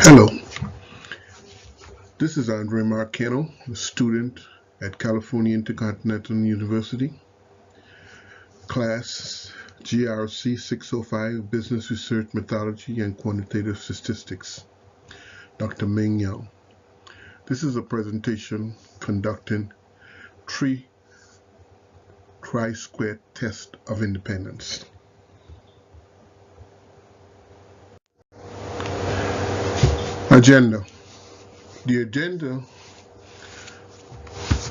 Hello, this is Andre Marcano, a student at California Intercontinental University, class GRC 605, Business Research Methodology and Quantitative Statistics, Dr. Ming Young. This is a presentation conducting chi-square test of independence. Agenda. The agenda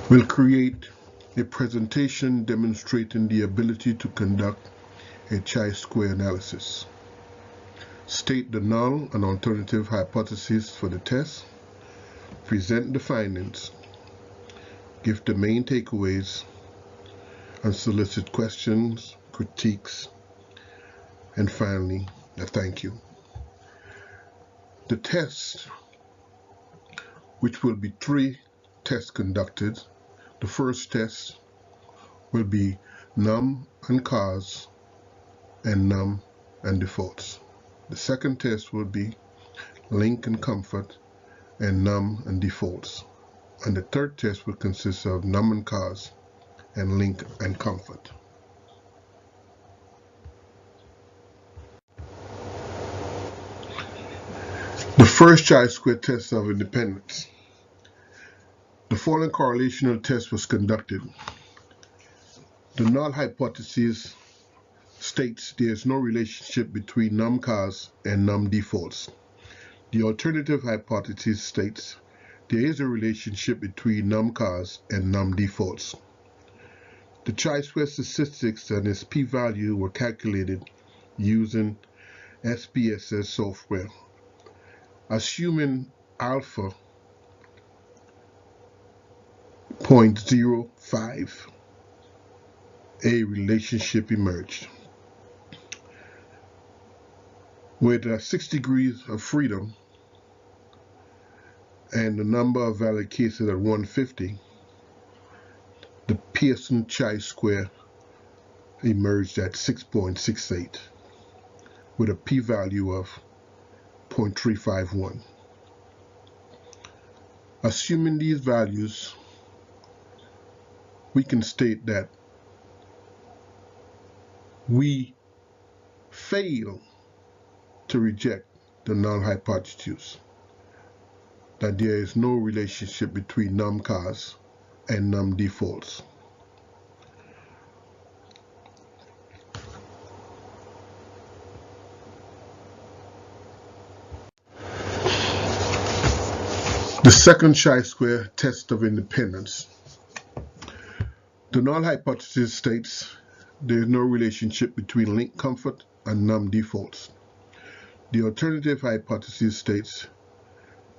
will create a presentation demonstrating the ability to conduct a chi-square analysis. State the null and alternative hypotheses for the test. Present the findings. Give the main takeaways and solicit questions, critiques, and finally, a thank you. The test, which will be 3 tests conducted. The first test will be num and cause and num and defaults. The second test will be link and comfort and num and defaults. And the third test will consist of num and cause and link and comfort. The first chi-square test of independence. The following correlational test was conducted. The null hypothesis states there is no relationship between num cause and num defaults. The alternative hypothesis states there is a relationship between num cause and num defaults. The chi-square statistics and its p-value were calculated using SPSS software. Assuming alpha 0.05, a relationship emerged. With 6 degrees of freedom and the number of valid cases at 150, the Pearson chi-square emerged at 6.68 with a p-value of 0.351. Assuming these values, we can state that we fail to reject the null hypothesis, that there is no relationship between num cause and num defaults. The second chi-square test of independence. The null hypothesis states there is no relationship between link comfort and num defaults. The alternative hypothesis states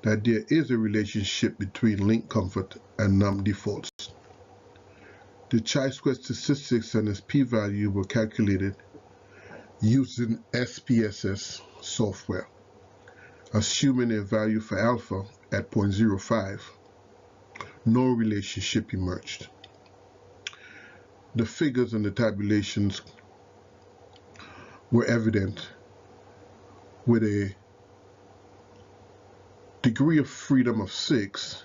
that there is a relationship between link comfort and num defaults. The chi-square statistics and its p-value were calculated using SPSS software. Assuming a value for alpha at 0.05, no relationship emerged. The figures and the tabulations were evident with a degree of freedom of 6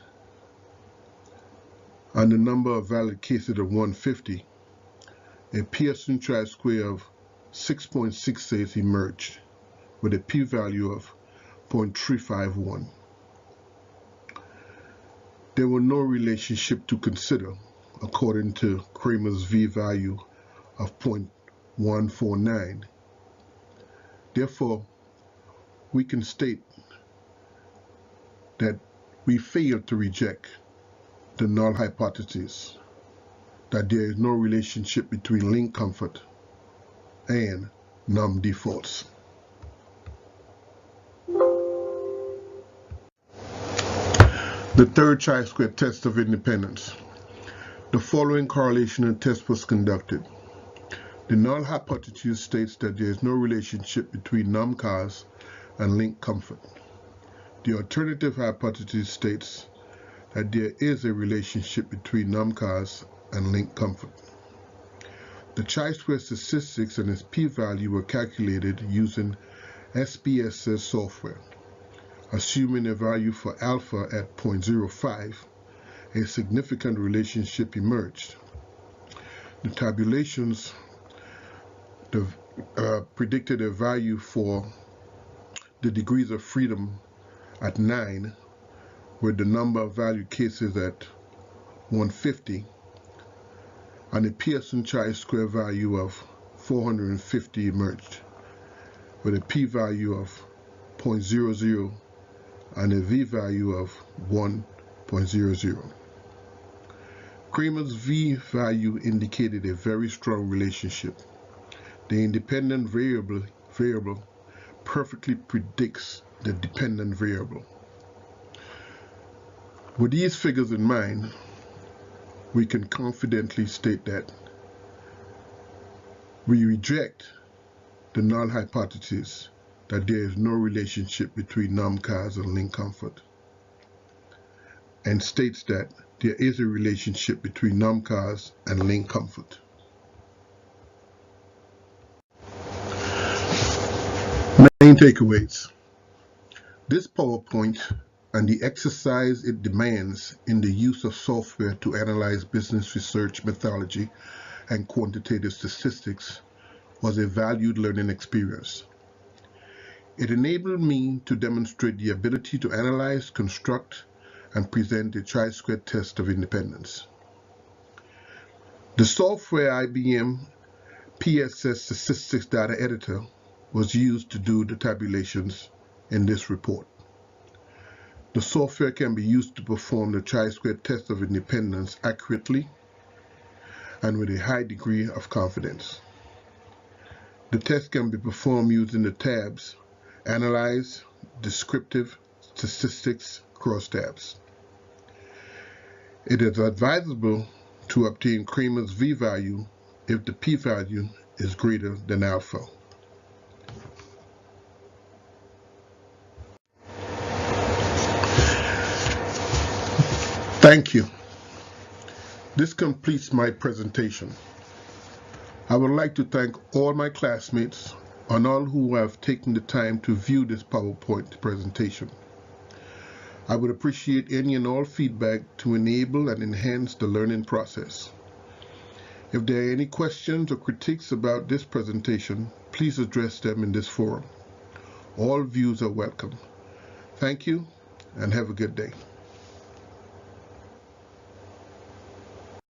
and the number of valid cases of 150, a Pearson chi-square of 6.68 emerged with a p-value of 0.351. There were no relationship to consider according to Kramer's v-value of 0.149. Therefore, we can state that we failed to reject the null hypothesis, that there is no relationship between link comfort and num defaults. The third chi-square test of independence. The following correlational test was conducted. The null hypothesis states that there is no relationship between num cause and link comfort. The alternative hypothesis states that there is a relationship between num cause and link comfort. The chi-square statistics and its p-value were calculated using SPSS software. Assuming a value for alpha at 0.05, a significant relationship emerged. The tabulations predicted a value for the degrees of freedom at 9, with the number of value cases at 150, and a Pearson chi-square value of 450 emerged, with a p-value of 0.00 and a v-value of 1.00. Cramer's v-value indicated a very strong relationship. The independent variable perfectly predicts the dependent variable. With these figures in mind, we can confidently state that we reject the null hypothesis that there is no relationship between NUMCAS and link comfort, and states that there is a relationship between NUMCAS and link comfort. Main takeaways. This PowerPoint and the exercise it demands in the use of software to analyze business research methodology and quantitative statistics was a valued learning experience. It enabled me to demonstrate the ability to analyze, construct, and present a chi-square test of independence. The software IBM PSS Statistics Data Editor was used to do the tabulations in this report. The software can be used to perform the chi-square test of independence accurately and with a high degree of confidence. The test can be performed using the tabs Analyze, Descriptive, Statistics, crosstabs. It is advisable to obtain Cramer's v-value if the p-value is greater than alpha. Thank you. This completes my presentation. I would like to thank all my classmates and all who have taken the time to view this PowerPoint presentation. I would appreciate any and all feedback to enable and enhance the learning process. If there are any questions or critiques about this presentation, please address them in this forum. All views are welcome. Thank you and have a good day.